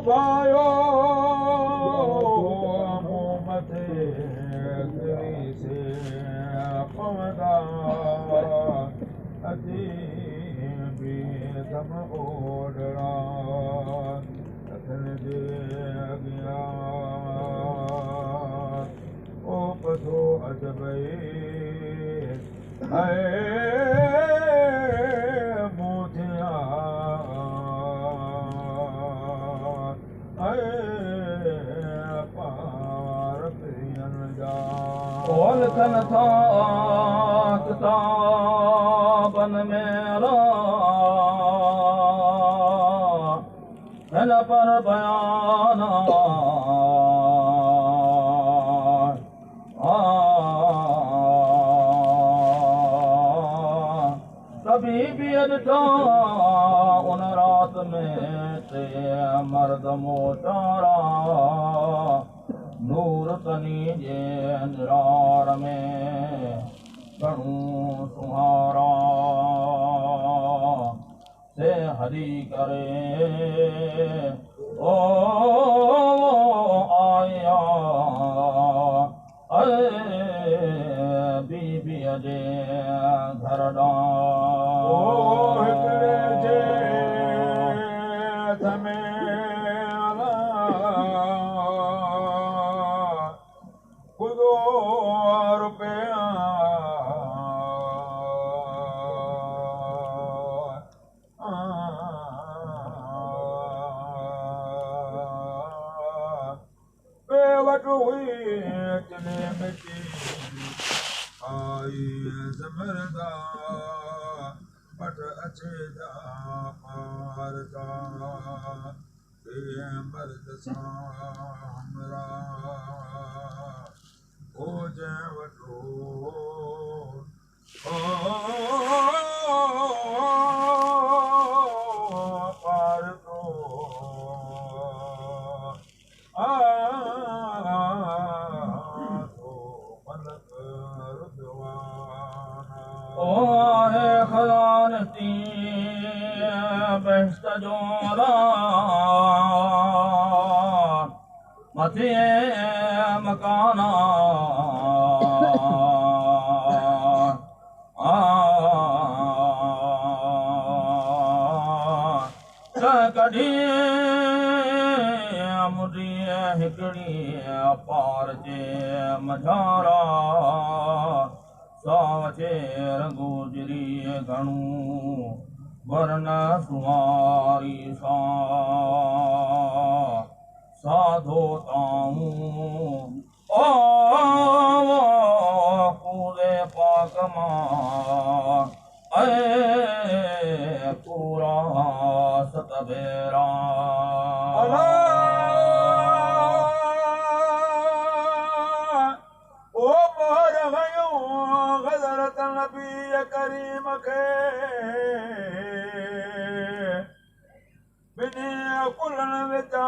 भायो मोमते तेरी से पवदा अजी भी दम ओडरा अखन दे गया ओ पसो अजबई है मोथिया कौन खन था किताबन मेरा हिन पर बयाना कभी भी अॾा उन रात में ते मर्द मोटारा नूर तनी जे अंजरार में घणो सुहारा से हरी करे ओ आया बीबीअ जे घर ॾांहुं वट हुई चले मिटी आई ज़मरदा पट अचे दा पार दा मर्द सां हमरा हो जंहिं वटो पार दो खजानती बहश्त जोरा मथे मकाना कढी मुडी हिकड़ी पार जे मझारा सावचे रंगोजरी घणू वरन सुवारी साधो ताऊं ओ कूदे पाक मां पूरा सतबेरा करीम खे बिनी कुलन विचा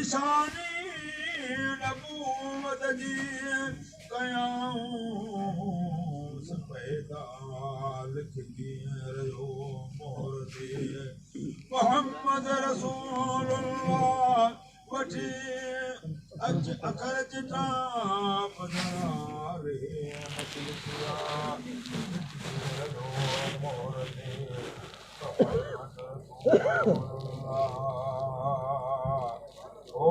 निशानी नबूवत जी कयाऊं सफेदा लिखी रहियो मोहर ते मोहम्मद रसूलुल्लाह वठी अखर चिटा पधारे लिखिया मोहर ते ओ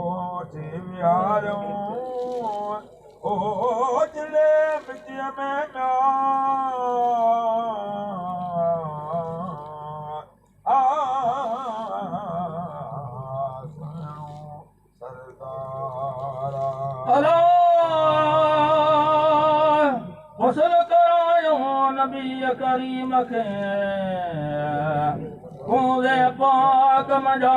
जीवियारों ओ जले मिट्टी में ना सरदारा फसल करायो न नबी करीम खे कूदे पाक मजा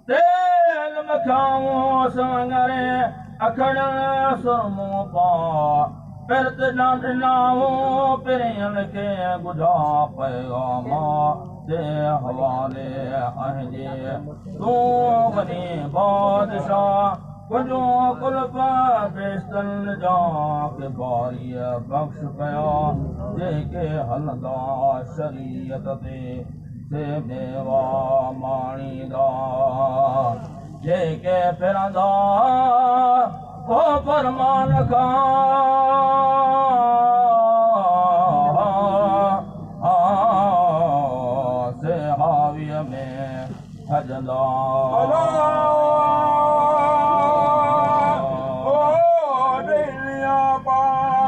तेल मखाऊं संगरे अखड़ सुरमो पा पिरत ॾांढनाऊं पिरियन खे ॿुधा पैगामा ते हवाले अहिजे तूं वञी बादशाह कुझु कुल्फ बेस्तन जा के बारीअ बख़्श कया जेके हलंदा शरीयत ते से मेवा माणींदा जेके फिरंदा को फरमान से हावीअ में हजंदा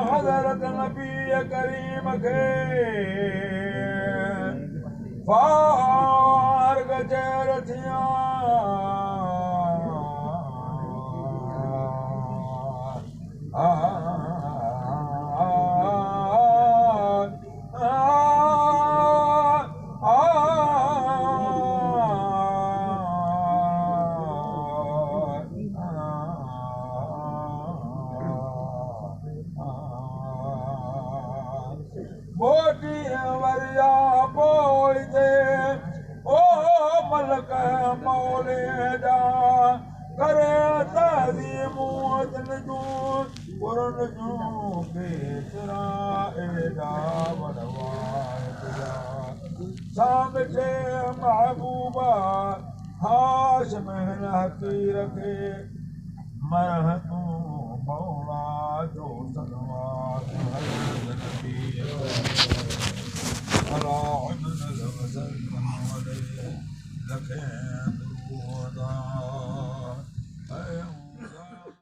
हज़रत नबी करीम खे फारग चेर थिया मोटी वरिया पोइ ते ओ मलक मौले जा करे तज़ीमू दिन जूं पुरन जूं केतिरा एॾा वॾवा सामिठे महबूबा हाशमहल हकीर खे मरहतूं मौला जो सनवार على عدن الغزل عليه لك يا